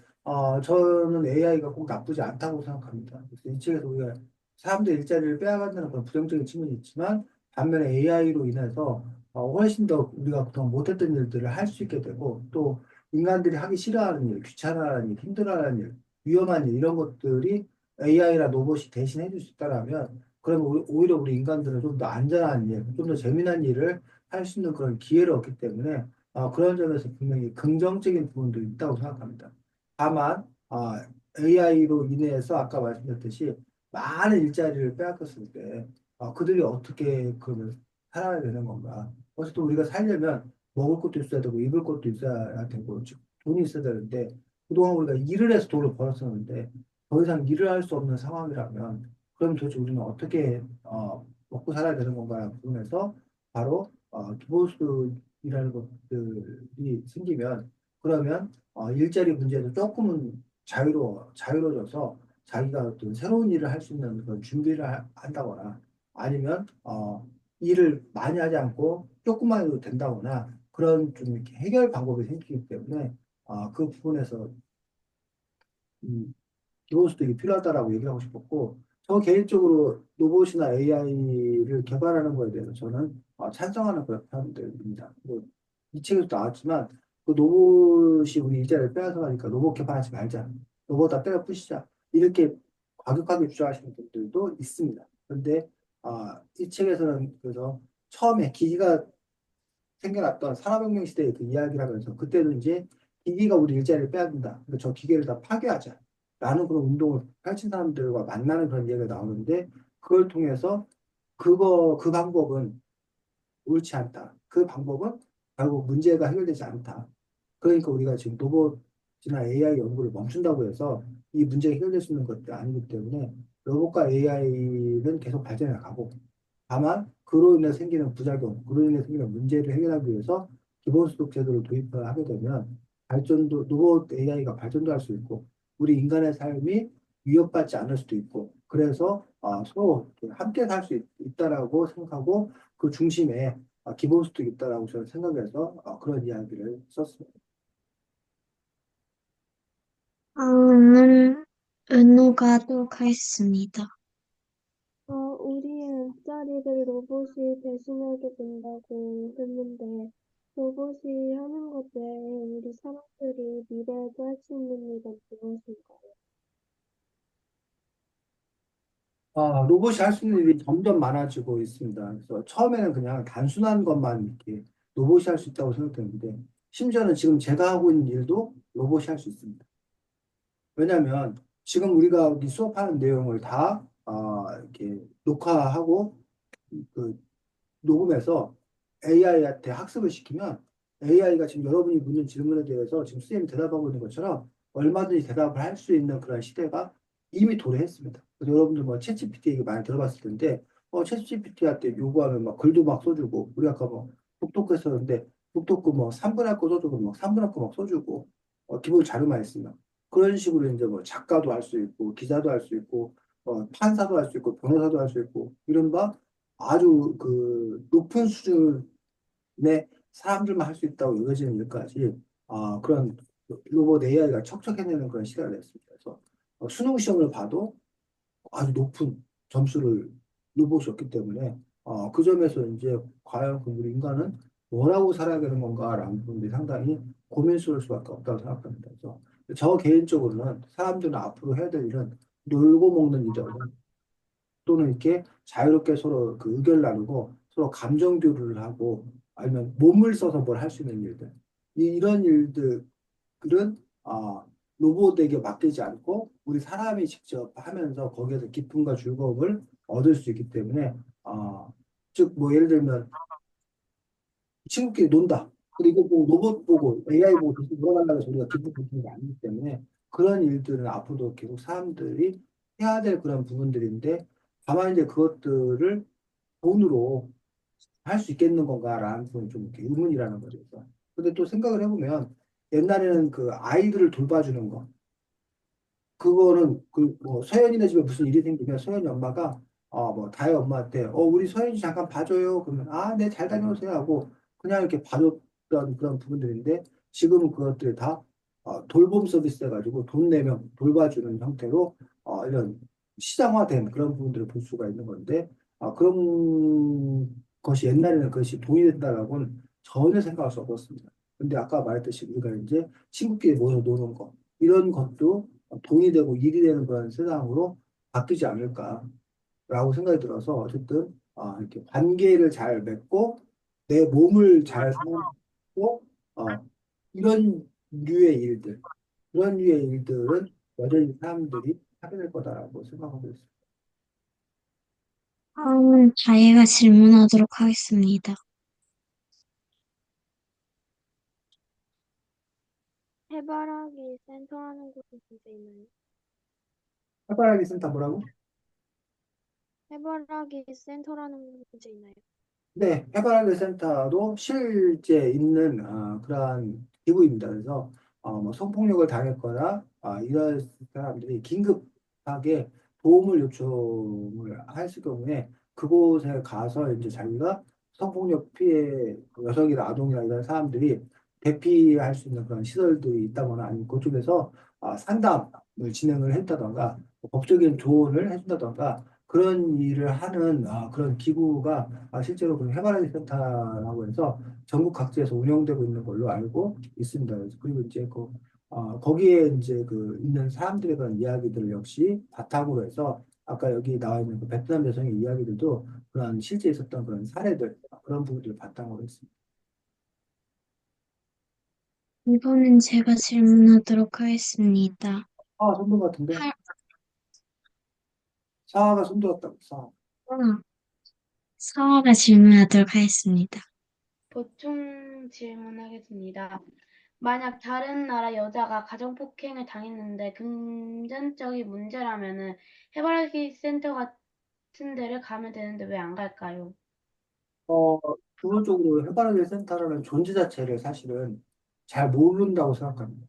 저는 AI가 꼭 나쁘지 않다고 생각합니다. 그래서 이 책에서 우리가 사람들 일자리를 빼앗간다는 그런 부정적인 측면이 있지만 반면에 AI로 인해서 훨씬 더 우리가 그동안 못했던 일들을 할 수 있게 되고 또 인간들이 하기 싫어하는 일, 귀찮아하는 일, 힘들어하는 일, 위험한 일 이런 것들이 AI나 로봇이 대신 해줄 수 있다라면 그러면 오히려 우리 인간들은 좀 더 안전한 일, 좀 더 재미난 일을 할 수 있는 그런 기회를 얻기 때문에 그런 점에서 분명히 긍정적인 부분도 있다고 생각합니다. 다만 AI로 인해서 아까 말씀드렸듯이 많은 일자리를 빼앗겼을 때 그들이 어떻게 그러면 살아야 되는 건가? 어쨌든 우리가 살려면 먹을 것도 있어야 되고 입을 것도 있어야 되고 즉 돈이 있어야 되는데 그동안 우리가 일을 해서 돈을 벌었었는데 더 이상 일을 할 수 없는 상황이라면 그럼 도대체 우리는 어떻게 먹고 살아야 되는 건가라는 부분에서 바로 기본소득이라는 것들이 생기면 그러면 일자리 문제도 조금은 자유로워져서 자기가 어떤 새로운 일을 할 수 있는 그런 준비를 한다거나 아니면 일을 많이 하지 않고 조금만 해도 된다거나 그런 좀 이렇게 해결 방법이 생기기 때문에 그 부분에서 기본소득이 필요하다라고 얘기하고 싶었고, 저 개인적으로 로봇이나 AI를 개발하는 거에 대해서 저는 찬성하는 그런 사람들입니다. 이 책에도 나왔지만, 그 로봇이 우리 일자리를 빼앗아가니까 로봇 개발하지 말자. 로봇 다 때려 부시자. 이렇게 과격하게 주장하시는 분들도 있습니다. 그런데 이 책에서는 그래서 처음에 기기가 생겨났던 산업혁명 시대의 그 이야기를 하면서 그때도 이제 기기가 우리 일자리를 빼앗는다. 그러니까 저 기계를 다 파괴하자. 라는 그런 운동을 펼친 사람들과 만나는 그런 이야기가 나오는데 그걸 통해서 그 방법은 옳지 않다. 그 방법은 결국 문제가 해결되지 않다. 그러니까 우리가 지금 로봇이나 AI 연구를 멈춘다고 해서 이 문제가 해결될 수 있는 것도 아니기 때문에 로봇과 AI는 계속 발전해 가고 다만 그로 인해 생기는 부작용, 그로 인해 생기는 문제를 해결하기 위해서 기본소득 제도를 도입을 하게 되면 로봇 AI가 발전도 할 수 있고 우리 인간의 삶이 위협받지 않을 수도 있고 그래서 서로 이렇게 함께 살 수 있다라고 생각하고 그 중심에 기본소득이 있다라고 저는 생각해서 그런 이야기를 썼습니다. 은호가도록 하겠습니다. 우리의 일자리를 로봇이 대신하게 된다고 했는데, 로봇이 하는 것 외에 우리 사람들이 미래에도 할 수 있는 일은 무엇인가요? 로봇이 할 수 있는 일이 점점 많아지고 있습니다. 그래서 처음에는 그냥 단순한 것만 이렇게 로봇이 할 수 있다고 생각했는데, 심지어는 지금 제가 하고 있는 일도 로봇이 할 수 있습니다. 왜냐하면 지금 우리가 여기 수업하는 내용을 다 이렇게 녹화하고 그 녹음해서 AI한테 학습을 시키면 AI가 지금 여러분이 묻는 질문에 대해서 지금 선생님이 대답하고 있는 것처럼 얼마든지 대답을 할 수 있는 그런 시대가 이미 도래했습니다. 그래서 여러분들 뭐 챗GPT 얘기 많이 들어봤을 텐데 챗GPT한테 요구하면 막 글도 막 써주고 우리 아까 뭐 독독고 썼는데 독독고 뭐 3분 할 거 써주고 막 3분 할 거 막 써주고 기본 자료만 있으면 그런 식으로 이제 뭐 작가도 할 수 있고 기자도 할 수 있고 판사도 할 수 있고 변호사도 할 수 있고 이른바 아주 그 높은 수준의 사람들만 할 수 있다고 여겨지는 일까지 그런 로봇 AI가 척척해내는 그런 시대가 됐습니다. 그래서 수능 시험을 봐도 아주 높은 점수를 로봇이었기 때문에 그 점에서 이제 과연 그 우리 인간은 뭐라고 살아야 되는 건가라는 부분이 상당히 고민스러울 수밖에 없다고 생각합니다. 그래서 저 개인적으로는 사람들은 앞으로 해야 될 일은 놀고 먹는 일이라고 또는 이렇게 자유롭게 서로 그 의견을 나누고 서로 감정 교류를 하고 아니면 몸을 써서 뭘 할 수 있는 일들 이런 일들은 아, 로봇에게 맡기지 않고 우리 사람이 직접 하면서 거기에서 기쁨과 즐거움을 얻을 수 있기 때문에 즉 뭐 예를 들면 친구끼리 논다. 그리고 뭐 로봇 보고 AI 보고 계속 물어달라고 해서 우리가 기쁨 느끼는 게 아니기 때문에 그런 일들은 앞으로도 계속 사람들이 해야 될 그런 부분들인데 다만 이제 그것들을 돈으로 할 수 있겠는 건가라는 부분이 좀 이렇게 의문이라는 거죠. 근데 또 생각을 해보면 옛날에는 그 아이들을 돌봐주는 거 그거는 그 뭐 서연이네 집에 무슨 일이 생기면 서연이 엄마가 뭐 다혜 엄마한테 우리 서연이 잠깐 봐줘요 그러면 네 잘 다녀오세요 하고 그냥 이렇게 봐줬던 그런 부분들인데 지금은 그것들이 다 돌봄 서비스 해가지고 돈 내면 돌봐주는 형태로 이런 시장화된 그런 부분들을 볼 수가 있는 건데 그런 것이 옛날에는 그것이 돈이 된다라고는 전혀 생각할 수 없었습니다. 근데 아까 말했듯이 우리가 이제 친구끼리 모여 노는 거 이런 것도 돈이 되고 일이 되는 그런 세상으로 바뀌지 않을까라고 생각이 들어서 어쨌든 이렇게 관계를 잘 맺고 내 몸을 잘 사용하고 이런 류의 일들 그런 류의 일들은 여전히 사람들이 하게 될 거다라고 생각하고 있습니다. 다음은 자예가 질문하도록 하겠습니다. 해바라기 센터라는 곳은 진짜 있나요? 해바라기 센터 뭐라고? 해바라기 센터라는 곳은 진짜 있나요? 네, 해바라기 센터도 실제 있는 그러한 기구입니다. 그래서 뭐 성폭력을 당했거나 이런 사람들이 긴급하게 도움을 요청을 했을 경우에 그곳에 가서 이제 자기가 성폭력 피해 여성이나 아동이나 이런 사람들이 대피할 수 있는 그런 시설들이 있다거나 아니면 그쪽에서 상담을 진행을 했다던가 뭐 법적인 조언을 해준다던가 그런 일을 하는 그런 기구가 실제로 그 해바라기 센터라고 해서 전국 각지에서 운영되고 있는 걸로 알고 있습니다. 그리고 이제 거기에 이제 그 있는 사람들에 대한 이야기들 역시 바탕으로 해서 아까 여기 나와 있는 그 베트남 여성의 이야기들도 그런 실제 있었던 그런 사례들 그런 부분들을 바탕으로 했습니다. 이번엔 제가 질문하도록 하겠습니다. 손도 같은데 하, 사화가 손들었다고 사화. 서아가 질문하도록 하겠습니다. 보충 질문하겠습니다. 만약 다른 나라 여자가 가정폭행을 당했는데 금전적인 문제라면은 해바라기 센터 같은 데를 가면 되는데 왜 안 갈까요? 어, 기본적으로 해바라기 센터라는 존재 자체를 사실은 잘 모른다고 생각합니다.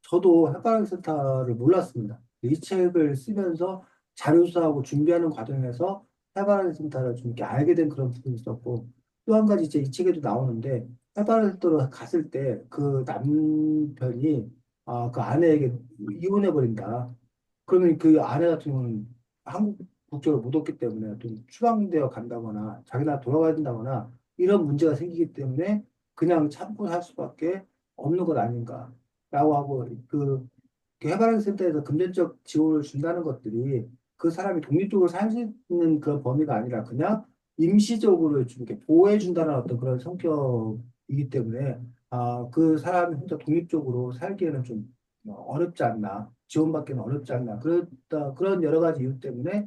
저도 해바라기 센터를 몰랐습니다. 이 책을 쓰면서 자료수사하고 준비하는 과정에서 해바라기 센터를 좀 이렇게 알게 된 그런 부분이 있었고, 또 한 가지 이제 이 책에도 나오는데, 해바라기 센터로 갔을 때 그 남편이 그 아내에게 이혼해버린다. 그러면 그 아내 같은 경우는 한국 국적을 못 얻기 때문에 좀 추방되어 간다거나 자기 나라 돌아가야 된다거나 이런 문제가 생기기 때문에 그냥 참고 살 수밖에 없는 것 아닌가라고 하고 그 해바라기 센터에서 금전적 지원을 준다는 것들이 그 사람이 독립적으로 살 수 있는 그런 범위가 아니라 그냥 임시적으로 좀 이렇게 보호해 준다는 어떤 그런 성격이기 때문에 그 사람이 혼자 독립적으로 살기에는 좀 어렵지 않나 지원받기는 어렵지 않나 그런 여러 가지 이유 때문에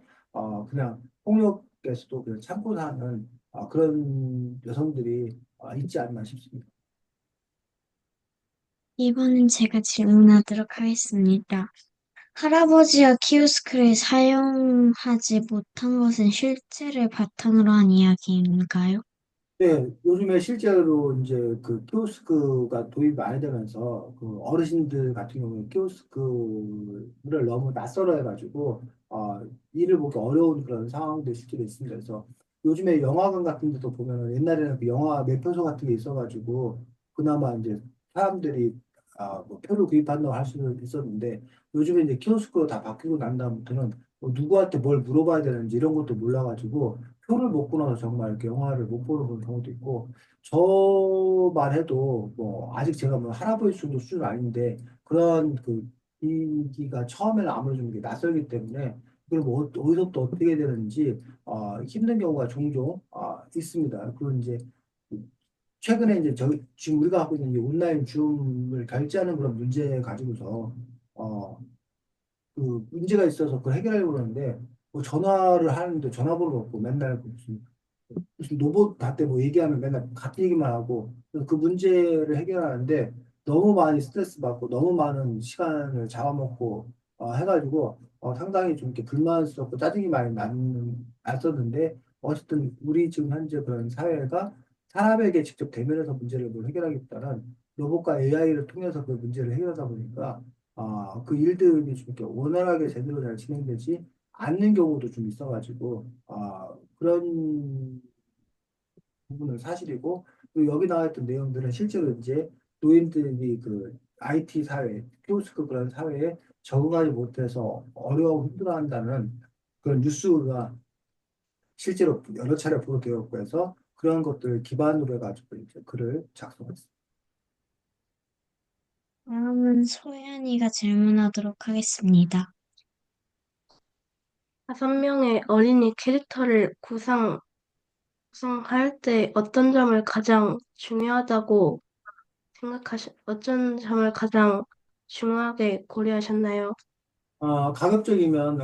그냥 폭력에서도 그냥 참고 사는 그런 여성들이 있지 않나 싶습니다. 이번엔 제가 질문하도록 하겠습니다. 할아버지가 키오스크를 사용하지 못한 것은 실제를 바탕으로 한 이야기인가요? 네, 요즘에 실제로 이제 그 키오스크가 도입이 많이 되면서 그 어르신들 같은 경우에 키오스크를 너무 낯설어 해가지고 일을 보기 어려운 그런 상황도 실제로 있습니다. 그래서 요즘에 영화관 같은 데도 보면은 옛날에는 그 영화 매표소 같은 게 있어가지고 그나마 이제 사람들이 뭐 표를 구입한다고 할 수는 있었는데 요즘에 이제 키오스크로 다 바뀌고 난 다음부터는 뭐 누구한테 뭘 물어봐야 되는지 이런 것도 몰라가지고 표를 못 끊어서 정말 이렇게 영화를 못 보는 그런 경우도 있고 저만 해도 뭐 아직 제가 뭐 할아버지 정도 수준 아닌데 그런 그 인기가 처음에는 아무래도 좀 이게 낯설기 때문에 그걸 뭐 어디서부터 어떻게 해야 되는지 힘든 경우가 종종 있습니다. 그리고 이제 최근에 이제 지금 우리가 하고 있는 이 온라인 줌을 결제하는 그런 문제 가지고서 어, 그 문제가 있어서 그걸 해결하려고 그러는데 뭐 전화를 하는데 전화번호가 없고 맨날 무슨 로봇한테 뭐 얘기하면 맨날 같은 얘기만 하고 그래서 그 문제를 해결하는데 너무 많이 스트레스 받고 너무 많은 시간을 잡아먹고 해가지고 상당히 좀 이렇게 불만스럽고 짜증이 많이 났었는데 어쨌든 우리 지금 현재 그런 사회가 사람에게 직접 대면해서 문제를 뭘 해결하기보다는 로봇과 AI를 통해서 그 문제를 해결하다 보니까 그 일들이 좀 이렇게 원활하게 제대로 잘 진행되지 않는 경우도 좀 있어가지고 그런 부분은 사실이고 그리고 여기 나와 있던 내용들은 실제로 이제 노인들이 그 IT 사회, 키오스크 그런 사회에 적응하지 못해서 어려워 힘들어한다는 그런 뉴스가 실제로 여러 차례 보도되었고 해서 그런 것들을 기반으로 해가지고 이제 글을 작성했습니다. 다음은 소연이가 질문하도록 하겠습니다. 5명의 어린이 캐릭터를 구성할 때 어떤 점을 가장 중요하게 고려하셨나요? 가급적이면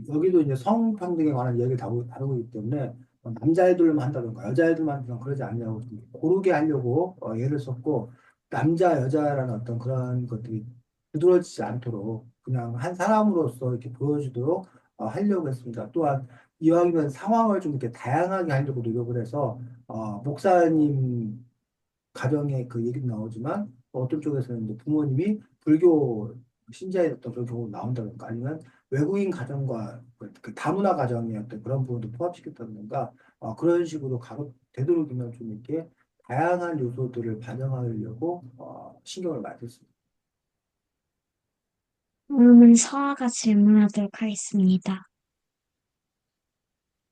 여기도 이제 성평등에 관한 이야기를 다루고 있기 때문에 남자애들만 한다든가 여자애들만 한다든가 그러지 않냐고 좀 고르게 하려고 예를 썼고 남자 여자라는 어떤 그런 것들이 두드러지지 않도록 그냥 한 사람으로서 이렇게 보여주도록 하려고 했습니다. 또한 이왕이면 상황을 좀 이렇게 다양하게 하려고 노력을 해서 목사님 가정에 그 얘기도 나오지만 어떤 쪽에서는 이제 부모님이 불교 신자였던 그런 경우도 나온다든가 아니면 외국인 가정과 그 다문화 가정의 어떤 그런 부분도 포함시켰다든가 그런 식으로 되도록이면 좀 이렇게 다양한 요소들을 반영하려고 신경을 많이 썼습니다. 다음은 서아가 질문하도록 하겠습니다.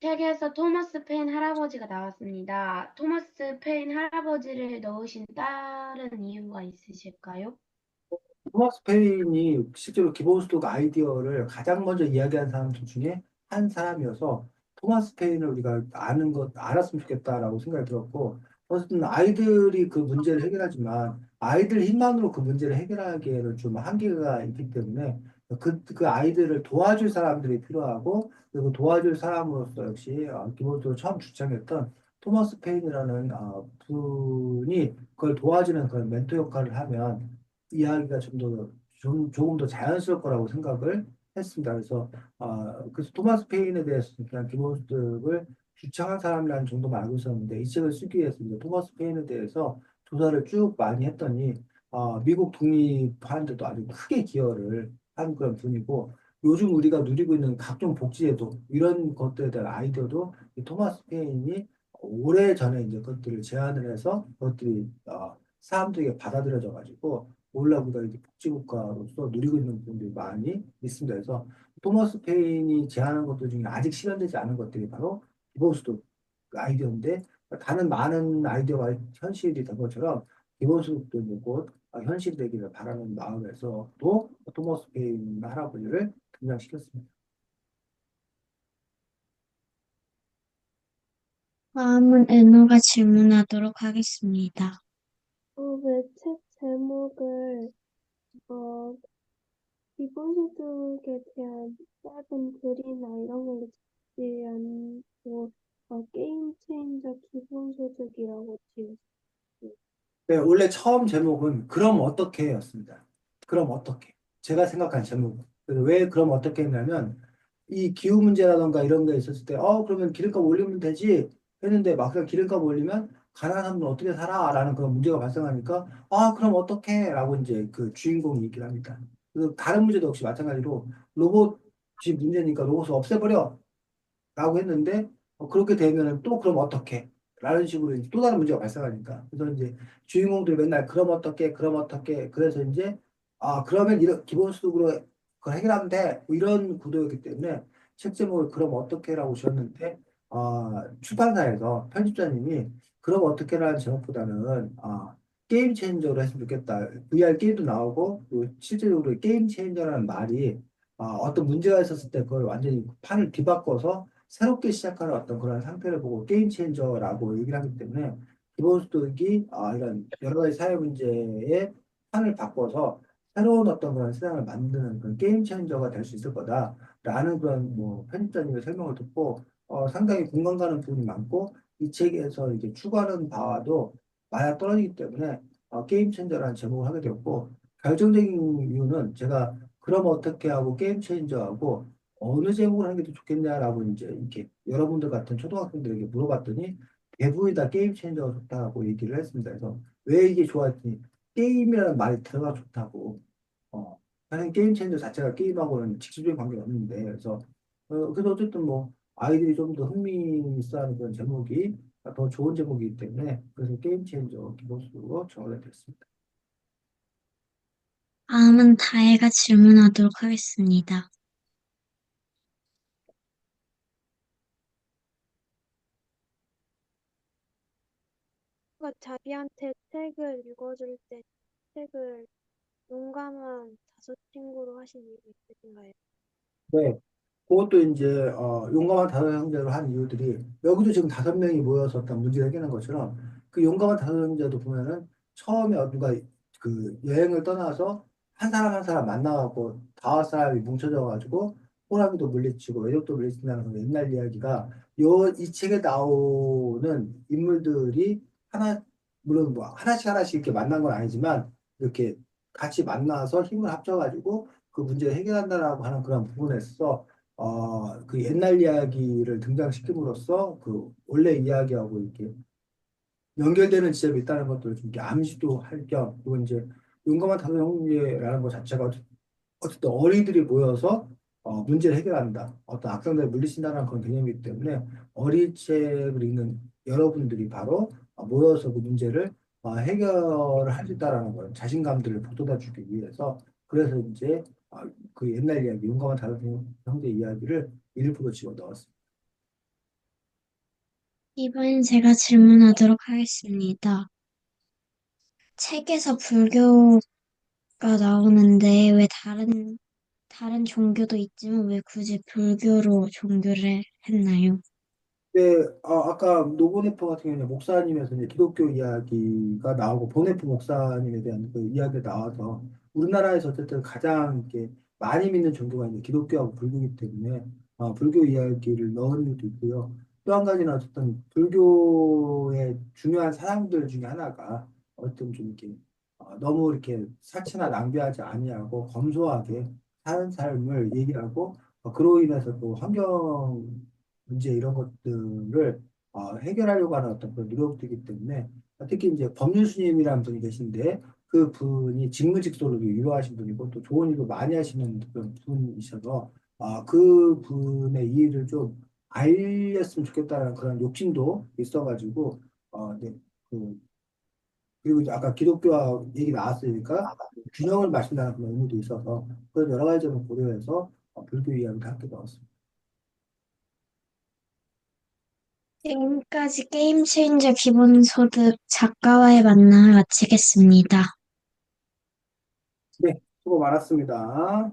책에서 토마스 페인 할아버지가 나왔습니다. 토마스 페인 할아버지를 넣으신 다른 이유가 있으실까요? 토마스 페인이 실제로 기본소득 아이디어를 가장 먼저 이야기한 사람들 중에 한 사람이어서 토마스 페인을 우리가 알았으면 좋겠다라고 생각이 들었고, 어쨌든 아이들이 그 문제를 해결하지만 아이들 힘만으로 그 문제를 해결하기에는 좀 한계가 있기 때문에 그 아이들을 도와줄 사람들이 필요하고, 그리고 도와줄 사람으로서 역시 기본적으로 처음 주창했던 토마스 페인이라는 분이 그걸 도와주는 그런 멘토 역할을 하면 이야기가 조금 더 자연스러울 거라고 생각을 했습니다. 그래서 토마스 페인에 대해서 그냥 기본소득을 주창한 사람이라는 정도만 알고 있었는데 이 책을 쓰기 위해서 이제 토마스 페인에 대해서 조사를 쭉 많이 했더니 미국 독립하는 데도 아주 크게 기여를 한 그런 분이고 요즘 우리가 누리고 있는 각종 복지제도 이런 것들에 대한 아이디어도 이 토마스 페인이 오래전에 이제 그것들을 제안을 해서 그것들이 사람들에게 받아들여져 가지고 올라보다 이제 복지국가로서 누리고 있는 부분들이 많이 있습니다. 그래서 토머스 페인이 제안한 것들 중에 아직 실현되지 않은 것들이 바로 기본소득 아이디어인데 다른 많은 아이디어가 현실이 된 것처럼 기본소득도 이제 곧 현실되기를 바라는 마음에서 또 토머스 페인 할아버지를 등장시켰습니다. 다음은 은호가 질문하도록 하겠습니다. 왜 책 제목을 어, 기본소득에 대한 짧은 글이나 이런 걸로 짓지 않고 게임 체인저 기본소득이라고 지었어요. 네, 원래 처음 제목은 그럼 어떻게였습니다. 그럼 어떻게? 제가 생각한 제목. 그래서 왜 그럼 어떻게 했냐면 이 기후 문제라던가 이런 게 있었을 때, 그러면 기름값 올리면 되지 했는데 막상 기름값 올리면 가난한 사람은 어떻게 살아? 라는 그런 문제가 발생하니까 그럼 어떻게? 라고 이제 그 주인공이 얘기를 합니다. 그래서 다른 문제도 역시 마찬가지로 로봇이 문제니까 로봇을 없애버려. 라고 했는데 그렇게 되면은 또 그럼 어떻게? 라는 식으로 이제 또 다른 문제가 발생하니까 그래서 이제 주인공들이 맨날 그럼 어떻게 그럼 어떻게 그래서 이제 그러면 이런 기본소득으로 그걸 해결하면 돼뭐 이런 구도였기 때문에 책 제목을 그럼 어떻게라고 지었는데 출판사에서 편집자님이 그럼 어떻게라는 제목보다는 게임 체인저로 했으면 좋겠다. VR 게임도 나오고 그리고 실제적으로 게임 체인저라는 말이 어떤 문제가 있었을 때 그걸 완전히 판을 뒤바꿔서 새롭게 시작하는 어떤 그런 상태를 보고 게임 체인저라고 얘기를 하기 때문에 기본소득이 이런 여러 가지 사회 문제의 판을 바꿔서 새로운 어떤 그런 세상을 만드는 그런 게임 체인저가 될 수 있을 거다라는 그런 뭐 편집자님의 설명을 듣고 상당히 공감 가는 부분이 많고 이 책에서 이제 추구하는 바와도 많이 떨어지기 때문에 게임 체인저라는 제목을 하게 되었고 결정적인 이유는 제가 그럼 어떻게 하고 게임 체인저하고 어느 제목을 하는 게 더 좋겠냐라고 이제 이렇게 여러분들 같은 초등학생들에게 물어봤더니 대부분이 다 게임 체인저가 좋다고 얘기를 했습니다. 그래서 왜 이게 좋았더니 게임이라는 말이 들어가 좋다고. 사실 게임 체인저 자체가 게임하고는 직접적인 관계가 없는데 그래서 어쨌든 뭐 아이들이 좀 더 흥미 있어하는 그런 제목이 더 좋은 제목이기 때문에 그래서 게임 체인저 기본적으로 정하게 됐습니다. 다음은 다혜가 질문하도록 하겠습니다. 자기한테 책을 읽어줄 때 책을 용감한 다섯 친구로 하신 이유가 있으신가요? 네. 그것도 이제 용감한 다섯 형제로 한 이유들이 여기도 지금 다섯 명이 모여서 어떤 문제를 해결하는 것처럼 그 용감한 다섯 형제도 보면은 처음에 누가 그 여행을 떠나서 한 사람 한 사람 만나갖고 다섯 사람이 뭉쳐져 가지고 호랑이도 물리치고 외적도 물리친다는 그런 옛날 이야기가 이 책에 나오는 인물들이 물론 뭐 하나씩 하나씩 이렇게 만난 건 아니지만 이렇게 같이 만나서 힘을 합쳐가지고 그 문제를 해결한다라고 하는 그런 부분에서 그 옛날 이야기를 등장시킴으로써 그 원래 이야기하고 이렇게 연결되는 지점이 있다는 것들을 좀 이렇게 암시도 할 겸, 그리고 이제 용감한 다섯 형제라는 것 자체가 어쨌든 어린이들이 모여서 문제를 해결한다. 어떤 악당들을 물리친다는 그런 개념이기 때문에 어린 책을 읽는 여러분들이 바로 모여서 그 문제를 해결을 할 수 있다라는 걸 자신감들을 북돋아 주기 위해서 그래서 이제 그 옛날 이야기, 용감한 다섯 형제 이야기를 일부러 집어 넣었습니다. 이번엔 제가 질문하도록 하겠습니다. 책에서 불교가 나오는데 왜 다른 종교도 있지만 왜 굳이 불교로 종교를 했나요? 네, 아까 노보네프 같은 경우는 목사님에서 이제 기독교 이야기가 나오고 보네프 목사님에 대한 그 이야기가 나와서 우리나라에서 어쨌든 가장 이렇게 많이 믿는 종교가 이제 기독교하고 불교이기 때문에 불교 이야기를 넣은 이유도 있고요. 또 한 가지는 어쨌든 불교의 중요한 사상들 중에 하나가 어쨌든 좀 이렇게 너무 이렇게 사치나 낭비하지 아니하고 검소하게 사는 삶을 얘기하고 그로 인해서 또 환경 문제 이런 것들을 해결하려고 하는 어떤 그런 노력들이기 때문에 특히 이제 법률 스님이라는 분이 계신데 그 분이 직무직소로 유명하신 분이고 또 좋은 일도 많이 하시는 그런 분이셔서 그 분의 일을 좀 알렸으면 좋겠다는 그런 욕심도 있어가지고 네, 그 그리고 이제 아까 기독교와 얘기 나왔으니까 균형을 맞춘다는 그런 의미도 있어서 그런 여러 가지 점을 고려해서 불교 이야기를 함께 넣었습니다. 지금까지 게임 체인저 기본소득 작가와의 만남을 마치겠습니다. 네, 수고 많았습니다.